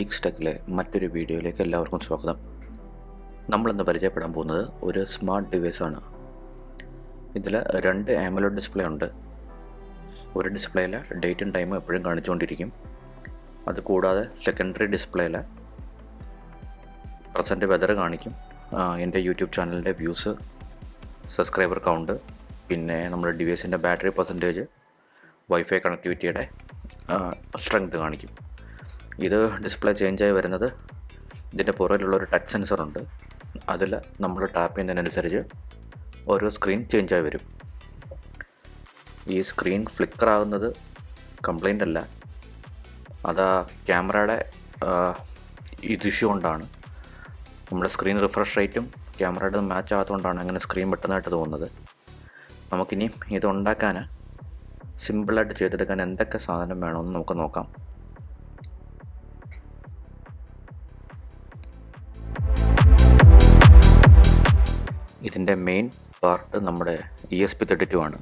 Geeks ടെക്കിലെ മറ്റൊരു വീഡിയോയിലേക്ക് എല്ലാവർക്കും സ്വാഗതം. നമ്മളിന്ന് പരിചയപ്പെടാൻ പോകുന്നത് ഒരു സ്മാർട്ട് ഡിവൈസാണ്. ഇതിൽ 2 AMOLED ഡിസ്പ്ലേ ഉണ്ട്. ഒരു ഡിസ്പ്ലേയിൽ ഡേറ്റും ടൈമും എപ്പോഴും കാണിച്ചുകൊണ്ടിരിക്കും. അതുകൂടാതെ സെക്കൻഡറി ഡിസ്പ്ലേയിൽ പ്രസൻറ്റ് വെതർ കാണിക്കും, എൻ്റെ യൂട്യൂബ് ചാനലിൻ്റെ വ്യൂസ്, സബ്സ്ക്രൈബർ കൗണ്ട്, പിന്നെ നമ്മുടെ ഡിവൈസിൻ്റെ ബാറ്ററി പെർസെൻറ്റേജ്, വൈഫൈ കണക്ടിവിറ്റിയുടെ സ്ട്രെങ്ത് കാണിക്കും. ഇത് ഡിസ്പ്ലേ ചേഞ്ചായി വരുന്നത് ഇതിൻ്റെ പുറകിലുള്ളൊരു ടച്ച് സെൻസറുണ്ട്. അതിൽ നമ്മൾ ടാപ്പ് ചെയ്യുന്നതിനനുസരിച്ച് ഓരോ സ്ക്രീൻ ചേഞ്ചായി വരും. ഈ സ്ക്രീൻ ഫ്ലിക്കർ ആകുന്നത് കംപ്ലൈൻ്റ് അല്ല, അതാ ക്യാമറയുടെ ഇഷ്യൂ കൊണ്ടാണ്. നമ്മുടെ സ്ക്രീൻ റിഫ്രഷ് റേറ്റും ക്യാമറയുടെ മാച്ച് ആകാത്തതുകൊണ്ടാണ് അങ്ങനെ സ്ക്രീൻ പെട്ടെന്നായിട്ട് തോന്നുന്നത്. നമുക്കിനി ഇതുണ്ടാക്കാൻ സിമ്പിളായിട്ട് ചെയ്തെടുക്കാൻ എന്തൊക്കെ സാധനം വേണമെന്ന് നമുക്ക് നോക്കാം. ഇതിൻ്റെ മെയിൻ പാർട്ട് നമ്മുടെ ESP32 ആണ്.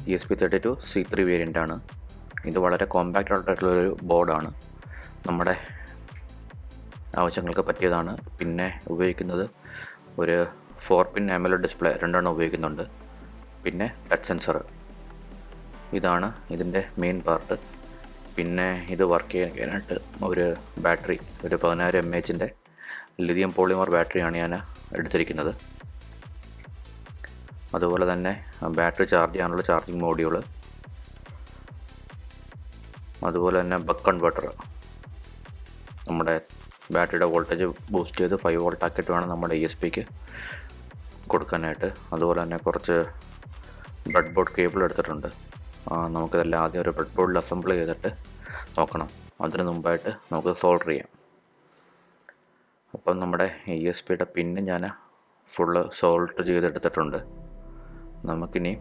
ESP32 C3 വേരിയൻ്റ് ആണ്. ഇത് വളരെ കോമ്പാക്റ്റ് ആയിട്ടുള്ളൊരു ബോർഡാണ്. നമ്മുടെ ആവശ്യങ്ങൾക്ക് പറ്റിയതാണ്. പിന്നെ ഉപയോഗിക്കുന്നത് ഒരു 4-pin AMOLED ഡിസ്പ്ലേ 2 ഉപയോഗിക്കുന്നുണ്ട്. പിന്നെ ടച്ച് സെൻസർ. ഇതാണ് ഇതിൻ്റെ മെയിൻ പാർട്ട്. പിന്നെ ഇത് വർക്ക് ചെയ്യാനായിട്ട് ഒരു ബാറ്ററി, ഒരു 10,000 mAh ലിഥിയം പോളിമർ ബാറ്ററിയാണ് ഞാൻ എടുത്തിരിക്കുന്നത്. അതുപോലെ തന്നെ ബാറ്ററി ചാർജ് ചെയ്യാനുള്ള ചാർജിങ് മോഡ്യൂള്, അതുപോലെ തന്നെ ബക്ക് കൺവെർട്ടർ, നമ്മുടെ ബാറ്ററിയുടെ വോൾട്ടേജ് ബൂസ്റ്റ് ചെയ്ത് 5 വോൾട്ട് ആക്കിയിട്ട് വേണം നമ്മുടെ ESPക്ക് കൊടുക്കാനായിട്ട്. അതുപോലെ തന്നെ കുറച്ച് ബ്രെഡ് ബോർഡ് കേബിൾ എടുത്തിട്ടുണ്ട്. നമുക്കിതെല്ലാം ആദ്യം ഒരു ബ്രെഡ് ബോർഡിൽ അസംബിൾ ചെയ്തിട്ട് നോക്കണം. അതിന് മുമ്പായിട്ട് നമുക്ക് സോൾഡർ ചെയ്യാം. അപ്പം നമ്മുടെ ESPയുടെ പിന്ന് ഞാൻ ഫുള്ള് സോൾഡർ ചെയ്തെടുത്തിട്ടുണ്ട്. നമുക്കിനി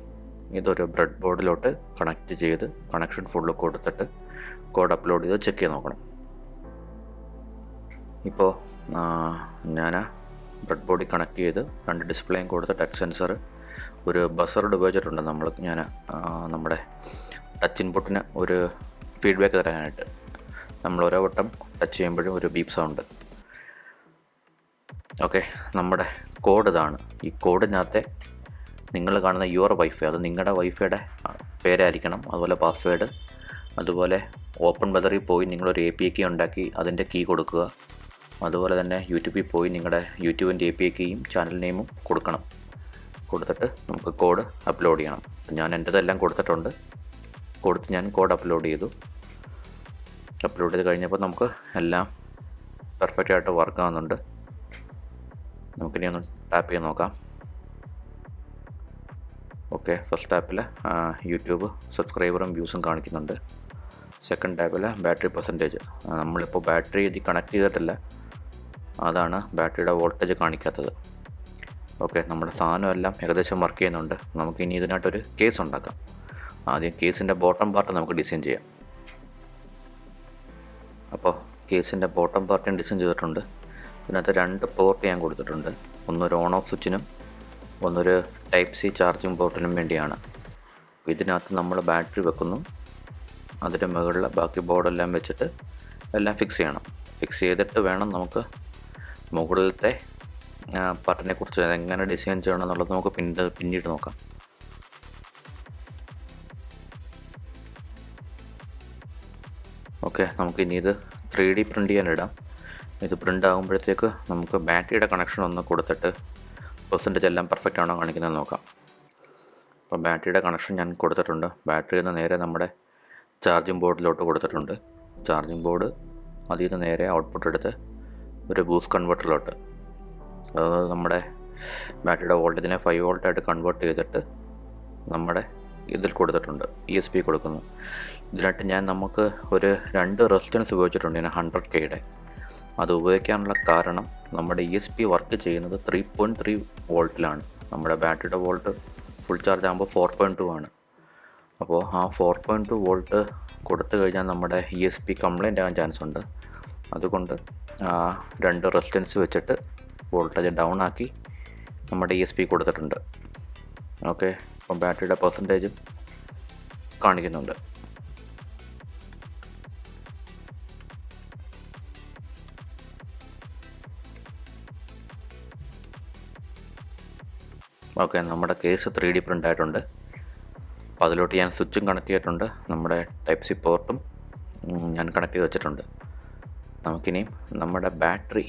ഇതൊരു ബ്രെഡ് ബോർഡിലോട്ട് കണക്റ്റ് ചെയ്ത് കണക്ഷൻ ഫുള്ള് കൊടുത്തിട്ട് കോഡ് അപ്ലോഡ് ചെയ്ത് ചെക്ക് ചെയ്ത് നോക്കണം. ഇപ്പോൾ ഞാൻ ബ്രെഡ് ബോർഡിൽ കണക്ട് ചെയ്ത് 2 ഡിസ്പ്ലേയും കൊടുത്ത് ടച്ച് സെൻസർ, ഒരു ബസർ ഉപയോഗിച്ചിട്ടുണ്ട് ഞാൻ നമ്മുടെ ടച്ച് ഇൻപുട്ടിന് ഒരു ഫീഡ്ബാക്ക് തരാനായിട്ട്. നമ്മൾ ഓരോ വട്ടം ടച്ച് ചെയ്യുമ്പോഴും ഒരു ബീപ്പ് സൗണ്ട്. ഓക്കെ, നമ്മുടെ കോഡ് ഇതാണ്. ഈ കോഡിനകത്തെ നിങ്ങൾ കാണുന്ന യുവർ വൈഫൈ, അത് നിങ്ങളുടെ വൈഫൈയുടെ പേരായിരിക്കണം. അതുപോലെ പാസ്വേഡ്, അതുപോലെ ഓപ്പൺ വെതറിൽ പോയി നിങ്ങളൊരു API കീ ഉണ്ടാക്കി അതിൻ്റെ കീ കൊടുക്കുക. അതുപോലെ തന്നെ യൂട്യൂബിൽ പോയി നിങ്ങളുടെ യൂട്യൂബിൻ്റെ API കീയും ചാനൽ നെയിമും കൊടുക്കണം. കൊടുത്തിട്ട് നമുക്ക് കോഡ് അപ്ലോഡ് ചെയ്യണം. ഞാൻ എൻ്റെതെല്ലാം കൊടുത്തിട്ടുണ്ട്. കൊടുത്ത് ഞാൻ കോഡ് അപ്ലോഡ് ചെയ്തു. അപ്ലോഡ് ചെയ്ത് കഴിഞ്ഞപ്പോൾ നമുക്ക് എല്ലാം പെർഫെക്റ്റായിട്ട് വർക്ക് ആവുന്നുണ്ട്. നമുക്കിനി ഒന്ന് ടാപ്പ് ചെയ്ത് നോക്കാം. ഓക്കെ, ഫസ്റ്റ് ടാപ്പിൽ യൂട്യൂബ് സബ്സ്ക്രൈബറും വ്യൂസും കാണിക്കുന്നുണ്ട്. സെക്കൻഡ് ടാപ്പിൽ ബാറ്ററി പെർസെൻറ്റേജ്. നമ്മളിപ്പോൾ ബാറ്ററി ഇത് കണക്ട് ചെയ്തിട്ടില്ല, അതാണ് ബാറ്ററിയുടെ വോൾട്ടേജ് കാണിക്കാത്തത്. ഓക്കെ, നമ്മുടെ സാധനം എല്ലാം ഏകദേശം വർക്ക് ചെയ്യുന്നുണ്ട്. നമുക്കിനി ഇതിനായിട്ടൊരു കേസ് ഉണ്ടാക്കാം. ആദ്യം കേസിൻ്റെ ബോട്ടം പാർട്ട് നമുക്ക് ഡിസൈൻ ചെയ്യാം. അപ്പോൾ കേസിൻ്റെ ബോട്ടം പാർട്ട് ഡിസൈൻ ചെയ്തിട്ടുണ്ട്. ഇതിനകത്ത് 2 പോർട്ട് ഞാൻ കൊടുത്തിട്ടുണ്ട്. ഒന്നൊരു ഓൺ ഓഫ് സ്വിച്ചിനും ഒന്നൊരു Type-C ചാർജിങ് പോർട്ടിനും വേണ്ടിയാണ്. ഇതിനകത്ത് നമ്മൾ ബാറ്ററി വെക്കുന്നു. അതിൻ്റെ മുകളിൽ ബാക്കി ബോർഡെല്ലാം വെച്ചിട്ട് എല്ലാം ഫിക്സ് ചെയ്യണം. ഫിക്സ് ചെയ്തിട്ട് വേണം നമുക്ക് മുകളിലത്തെ പാർട്ടിനെ കുറിച്ച് എങ്ങനെ ഡിസൈൻ ചെയ്യണം എന്നുള്ളത് നമുക്ക് പിന്നീട് നോക്കാം. ഓക്കെ, നമുക്കിനി ഇത് 3D പ്രിൻ്റ് ചെയ്യാനിടാം. ഇത് പ്രിൻ്റ് ആകുമ്പോഴത്തേക്ക് നമുക്ക് ബാറ്ററിയുടെ കണക്ഷൻ ഒന്ന് കൊടുത്തിട്ട് പെർസെൻറ്റേജ് എല്ലാം പെർഫെക്റ്റ് ആണോ കാണിക്കുന്നത് നോക്കാം. അപ്പോൾ ബാറ്ററിയുടെ കണക്ഷൻ ഞാൻ കൊടുത്തിട്ടുണ്ട്. ബാറ്ററിയിൽ നിന്ന് നേരെ നമ്മുടെ ചാർജിങ് ബോർഡിലോട്ട് കൊടുത്തിട്ടുണ്ട്. ചാർജിങ് ബോർഡ് അതിൽ നിന്ന് നേരെ ഔട്ട്പുട്ട് എടുത്ത് ഒരു ബൂസ്റ്റ് കൺവെർട്ടറിലോട്ട്, അതായത് നമ്മുടെ ബാറ്ററിയുടെ വോൾട്ടേജിനെ 5 വോൾട്ടായിട്ട് കൺവേർട്ട് ചെയ്തിട്ട് നമ്മുടെ ഇതിൽ കൊടുത്തിട്ടുണ്ട്. ESP കൊടുക്കുന്നു. ഇതിനായിട്ട് നമുക്ക് ഒരു 2 റെസിസ്റ്റൻസ് ഉപയോഗിച്ചിട്ടുണ്ട്. ഞാൻ 100K. അത് ഉപയോഗിക്കാനുള്ള കാരണം നമ്മുടെ ESP വർക്ക് ചെയ്യുന്നത് 3.3 വോൾട്ടിലാണ്. നമ്മുടെ ബാറ്ററിയുടെ വോൾട്ട് ഫുൾ ചാർജ് ആകുമ്പോൾ 4.2 ആണ്. അപ്പോൾ ആ 4.2 വോൾട്ട് കൊടുത്തു കഴിഞ്ഞാൽ നമ്മുടെ ESP കംപ്ലൈൻ്റ് ആകാൻ ചാൻസ് ഉണ്ട്. അതുകൊണ്ട് 2 റെസിസ്റ്റൻസ് വെച്ചിട്ട് വോൾട്ടേജ് ഡൗൺ ആക്കി നമ്മുടെ ESP കൊടുത്തിട്ടുണ്ട്. ഓക്കെ, അപ്പം ബാറ്ററിയുടെ പെർസെൻറ്റേജ് കാണിക്കുന്നുണ്ട്. ഓക്കെ, നമ്മുടെ കേസ് 3D പ്രിൻ്റ് ആയിട്ടുണ്ട്. അപ്പോൾ അതിലോട്ട് ഞാൻ സ്വിച്ചും കണക്ട് ചെയ്തിട്ടുണ്ട്, നമ്മുടെ ടൈപ്പ് സി പോർട്ടും ഞാൻ കണക്ട് ചെയ്ത് വെച്ചിട്ടുണ്ട്. നമുക്കിനിയും നമ്മുടെ ബാറ്ററി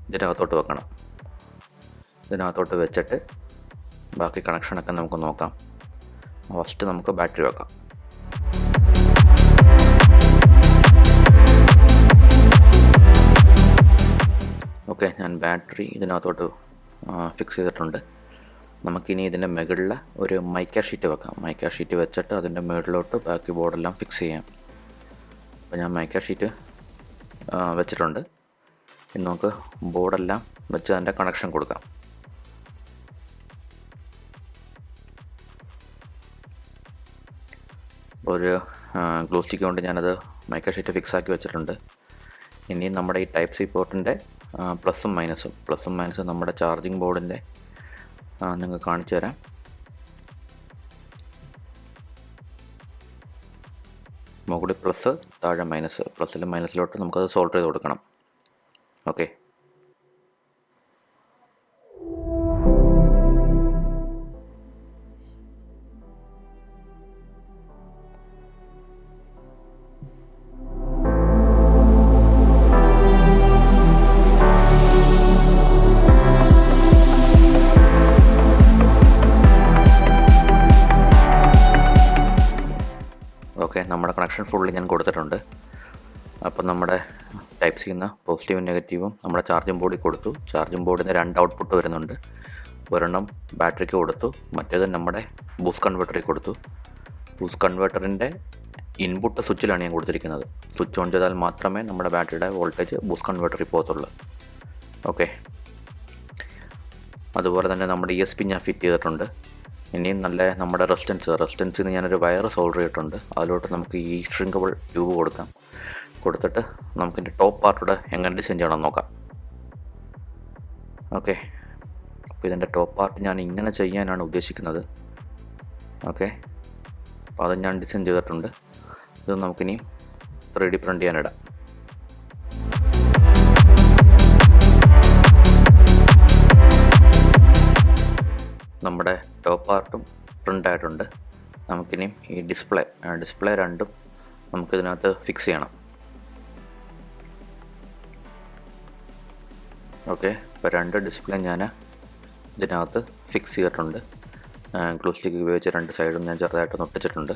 ഇതിനകത്തോട്ട് വെക്കണം. ഇതിനകത്തോട്ട് വെച്ചിട്ട് ബാക്കി കണക്ഷനൊക്കെ നമുക്ക് നോക്കാം. ഫസ്റ്റ് നമുക്ക് ബാറ്ററി വെക്കാം. ഓക്കെ, ഞാൻ ബാറ്ററി ഇതിനകത്തോട്ട് ഫിക്സ് ചെയ്തിട്ടുണ്ട്. നമുക്കിനി ഇതിൻ്റെ മുകളിൽ ഒരു മൈക്ക ഷീറ്റ് വെക്കാം. മൈക്ക ഷീറ്റ് വെച്ചിട്ട് അതിൻ്റെ മുകളിലോട്ട് ബാക്കി ബോർഡെല്ലാം ഫിക്സ് ചെയ്യാം. അപ്പോൾ ഞാൻ മൈക്ക ഷീറ്റ് വെച്ചിട്ടുണ്ട്. ഇനി നമുക്ക് ബോർഡെല്ലാം വെച്ച് അതിൻ്റെ കണക്ഷൻ കൊടുക്കാം. ഒരു ഗ്ലൂ സ്റ്റിക്ക് കൊണ്ട് ഞാനത് മൈക്ക ഷീറ്റ് ഫിക്സ് ആക്കി വെച്ചിട്ടുണ്ട്. ഇനി നമ്മുടെ ഈ ടൈപ്പ് സി പോർട്ടിൻ്റെ പ്ലസും മൈനസും നമ്മുടെ ചാർജിങ് ബോർഡിൻ്റെ നിങ്ങൾക്ക് കാണിച്ചു തരാം. മുകളിൽ പ്ലസ്, താഴെ മൈനസ്. പ്ലസ്സിലും മൈനസിലോട്ട് നമുക്കത് സോൾഡർ ചെയ്ത് കൊടുക്കണം. ഓക്കെ, നമ്മുടെ കണക്ഷൻ ഫുള്ളി ഞാൻ കൊടുത്തിട്ടുണ്ട്. അപ്പം നമ്മുടെ ടൈപ്പ് സിന്ന് പോസിറ്റീവും നെഗറ്റീവും നമ്മുടെ ചാർജിങ് ബോർഡിൽ കൊടുത്തു. ചാർജിങ് ബോർഡിന് 2 ഔട്ട്പുട്ട് വരുന്നുണ്ട്. ഒരെണ്ണം ബാറ്ററിക്ക് കൊടുത്തു, മറ്റേത് നമ്മുടെ ബൂസ്റ്റ് കൺവെർട്ടറിൽ കൊടുത്തു. ബൂസ്റ്റ് കൺവെർട്ടറിൻ്റെ ഇൻപുട്ട് സ്വിച്ചിലാണ് ഞാൻ കൊടുത്തിരിക്കുന്നത്. സ്വിച്ച് ഓൺ ചെയ്താൽ മാത്രമേ നമ്മുടെ ബാറ്ററിയുടെ വോൾട്ടേജ് ബൂസ്റ്റ് കൺവെർട്ടറിൽ പോകത്തുള്ളൂ. ഓക്കെ, അതുപോലെ തന്നെ നമ്മുടെ ESP ഞാൻ ഫിറ്റ് ചെയ്തിട്ടുണ്ട്. ഇനിയും നമ്മുടെ റെസിസ്റ്റൻസിൽ നിന്ന് ഞാനൊരു വയർ സോൾഡർ ചെയ്തിട്ടുണ്ട്. അതിലോട്ട് നമുക്ക് ഈ ഷ്രിങ്കബിൾ ട്യൂബ് കൊടുത്തിട്ട് നമുക്കിൻ്റെ ടോപ്പ് പാർട്ടൂടെ എങ്ങനെ ഡിസൈൻ ചെയ്യണമെന്ന് നോക്കാം. ഓക്കെ, അപ്പോൾ ഇതിൻ്റെ ടോപ്പ് പാർട്ട് ഞാൻ ഇങ്ങനെ ചെയ്യാനാണ് ഉദ്ദേശിക്കുന്നത്. ഓക്കെ, അപ്പോൾ അത് ഞാൻ ഡിസൈൻ ചെയ്തിട്ടുണ്ട്. ഇത് നമുക്കിനി 3D പ്രിൻ്റ് ചെയ്യാനിടാം. നമ്മുടെ ടോപ്പ് പാർട്ടും പ്രിൻ്റ് ആയിട്ടുണ്ട്. നമുക്കിനിയും ഈ ഡിസ്പ്ലേ രണ്ടും നമുക്കിതിനകത്ത് ഫിക്സ് ചെയ്യണം. ഓക്കെ, ഇപ്പോൾ 2 ഡിസ്പ്ലേ ഞാൻ ഇതിനകത്ത് ഫിക്സ് ചെയ്തിട്ടുണ്ട്. ഗ്ലൂ സ്റ്റിക്ക് ഉപയോഗിച്ച് 2 സൈഡും ഞാൻ ചെറുതായിട്ടൊന്ന് ഒട്ടിച്ചിട്ടുണ്ട്.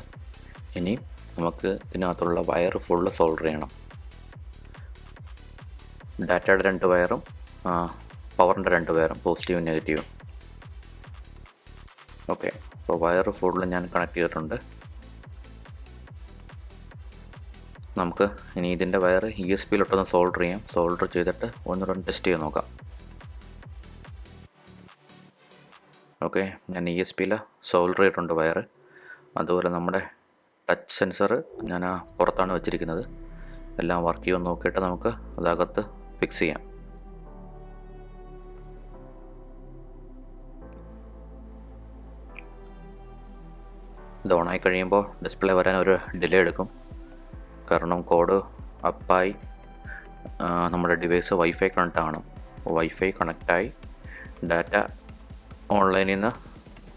ഇനി നമുക്ക് ഇതിനകത്തുള്ള വയർ ഫുള്ള് സോൾഡർ ചെയ്യണം. ഡാറ്റയുടെ 2 വയറും പവറിൻ്റെ 2 വയറും, പോസിറ്റീവും നെഗറ്റീവും. ഓക്കെ, അപ്പോൾ വയർ ഫുള്ള് ഞാൻ കണക്ട് ചെയ്തിട്ടുണ്ട്. നമുക്ക് ഇനി ഇതിൻ്റെ വയർ ESPയിലോട്ടൊന്ന് സോൾഡർ ചെയ്യാം. സോൾഡർ ചെയ്തിട്ട് ഒന്നുകൂടെ ടെസ്റ്റ് ചെയ്ത് നോക്കാം. ഓക്കെ, ഞാൻ ESPയിൽ സോൾഡർ ചെയ്തിട്ടുണ്ട് വയർ. അതുപോലെ നമ്മുടെ ടച്ച് സെൻസർ ഞാൻ പുറത്താണ് വെച്ചിരിക്കുന്നത്. എല്ലാം വർക്ക് ചെയ്യുമെന്ന് നോക്കിയിട്ട് നമുക്ക് അതകത്ത് ഫിക്സ് ചെയ്യാം. ഇത് ഓണായി കഴിയുമ്പോൾ ഡിസ്പ്ലേ വരാൻ ഒരു ഡിലേ എടുക്കും. കാരണം കോഡ് അപ്പായി നമ്മുടെ ഡിവൈസ് വൈഫൈ കണക്റ്റ് ആണ്. വൈഫൈ കണക്റ്റായി ഡാറ്റ ഓൺലൈനിൽ നിന്ന്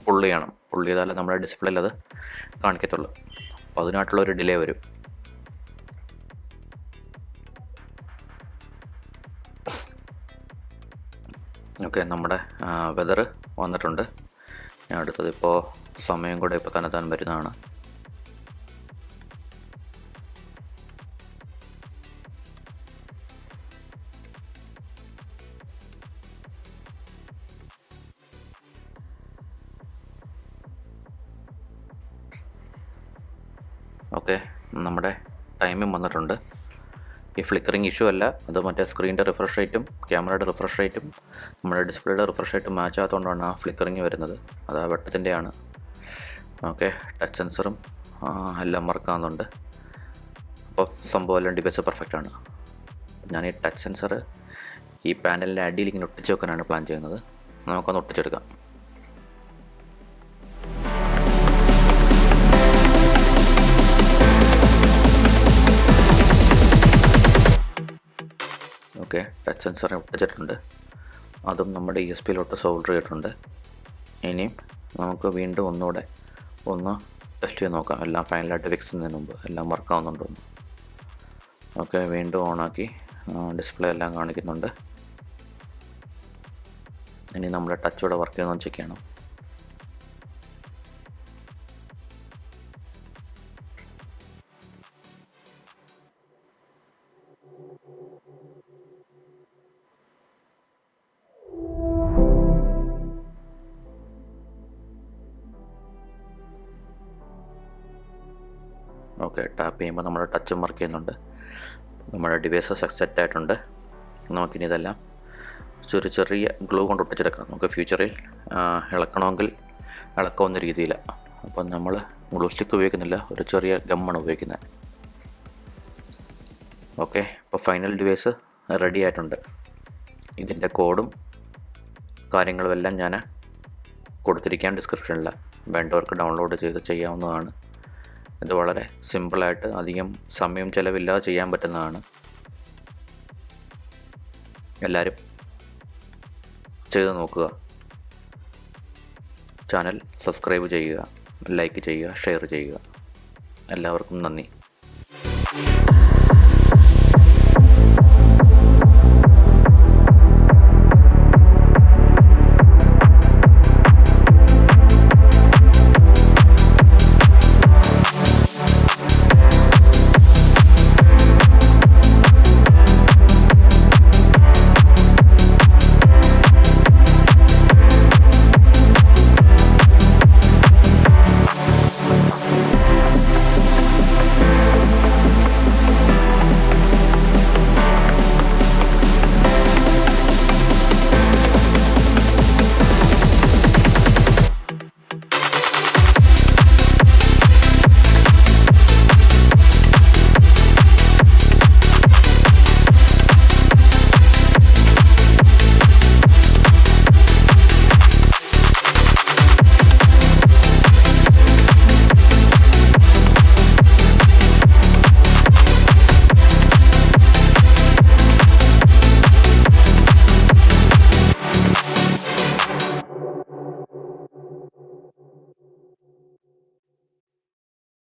പുള്ള് ചെയ്യണം. പുള്ള് ചെയ്താലേ നമ്മുടെ ഡിസ്പ്ലേയിൽ അത് കാണിക്കത്തുള്ളൂ. അപ്പോൾ അതിനായിട്ടുള്ളൊരു ഡിലേ വരും. ഓക്കെ, നമ്മുടെ വെതർ വന്നിട്ടുണ്ട്. അടുത്തതിപ്പോൾ സമയം കൂടെ ഇപ്പോൾ തന്നെ വരുന്നതാണ്. ഓക്കെ, നമ്മുടെ ടൈമും വന്നിട്ടുണ്ട്. ഈ ഫ്ലിക്കറിങ് ഇഷ്യൂ അല്ല, അത് മറ്റേ സ്ക്രീനിൻ്റെ റിഫ്രഷ് റേറ്റും ക്യാമറയുടെ റിഫ്രഷ് റേറ്റും നമ്മുടെ ഡിസ്പ്ലേയുടെ റിഫ്രഷ് റേറ്റും മാച്ച് ആകാത്തതുകൊണ്ടാണ് ആ ഫ്ലിക്കറിങ് വരുന്നത്. അത് ആ വെട്ടത്തിൻ്റെയാണ്. ഓക്കെ, ടച്ച് സെൻസറും എല്ലാം വർക്കാകുന്നുണ്ട്. അപ്പോൾ സംഭവം എല്ലാം ഡിവൈസ് പെർഫെക്റ്റ് ആണ്. ഞാൻ ഈ ടച്ച് സെൻസർ ഈ പാനലിൻ്റെ അടിയിൽ ഇങ്ങനെ ഒട്ടിച്ച് വെക്കാനാണ് പ്ലാൻ ചെയ്യുന്നത്. നമുക്കൊന്ന് ഒട്ടിച്ചെടുക്കാം. ഓക്കെ, ടച്ച് സെൻസർ ഒട്ടിച്ചിട്ടുണ്ട്. അതും നമ്മുടെ ESPയിലോട്ട് സോൾഡർ ചെയ്തിട്ടുണ്ട്. ഇനിയും നമുക്ക് വീണ്ടും ഒന്നുകൂടെ ഒന്ന് ടെസ്റ്റ് ചെയ്ത് നോക്കാം, എല്ലാം ഫൈനലായിട്ട് ഫിക്സ് ചെയ്യുന്നതിന് മുമ്പ് എല്ലാം വർക്കാവുന്നുണ്ടോ എന്ന്. ഓക്കെ, വീണ്ടും ഓണാക്കി ഡിസ്പ്ലേ എല്ലാം കാണിക്കുന്നുണ്ട്. ഇനി നമ്മുടെ ടച്ചോടെ വർക്ക് ചെയ്യുന്നതെന്ന് ചെക്ക് ചെയ്യണം. ഓക്കെ, ടാപ്പ് ചെയ്യുമ്പോൾ നമ്മുടെ ടച്ചും വർക്ക് ചെയ്യുന്നുണ്ട്. നമ്മുടെ ഡിവൈസ് സെറ്റ് ആയിട്ടുണ്ട്. നമുക്കിനി ഇതെല്ലാം ചെറിയ ഗ്ലൂ കൊണ്ട് ഒട്ടിച്ചെടുക്കാം. നമുക്ക് ഫ്യൂച്ചറിൽ ഇളക്കണമെങ്കിൽ ഇളക്കാവുന്ന രീതിയിൽ. അപ്പം നമ്മൾ ഗ്ലൂ സ്റ്റിക്ക് ഉപയോഗിക്കുന്നില്ല, ഒരു ചെറിയ ഗമ്മാണ് ഉപയോഗിക്കുന്നത്. ഓക്കെ, ഇപ്പോൾ ഫൈനൽ ഡിവൈസ് റെഡി ആയിട്ടുണ്ട്. ഇതിൻ്റെ കോഡും കാര്യങ്ങളും എല്ലാം ഞാൻ കൊടുത്തിരിക്കാം ഡിസ്ക്രിപ്ഷനിൽ. വേണ്ടവർക്ക് ഡൗൺലോഡ് ചെയ്ത് ചെയ്യാവുന്നതാണ്. ഇത് വളരെ സിമ്പിളായിട്ട് അധികം സമയം ചിലവില്ലാതെ ചെയ്യാൻ പറ്റുന്നതാണ്. എല്ലാവരും ചെയ്ത് നോക്കുക. ചാനൽ സബ്സ്ക്രൈബ് ചെയ്യുക, ലൈക്ക് ചെയ്യുക, ഷെയർ ചെയ്യുക. എല്ലാവർക്കും നന്ദി.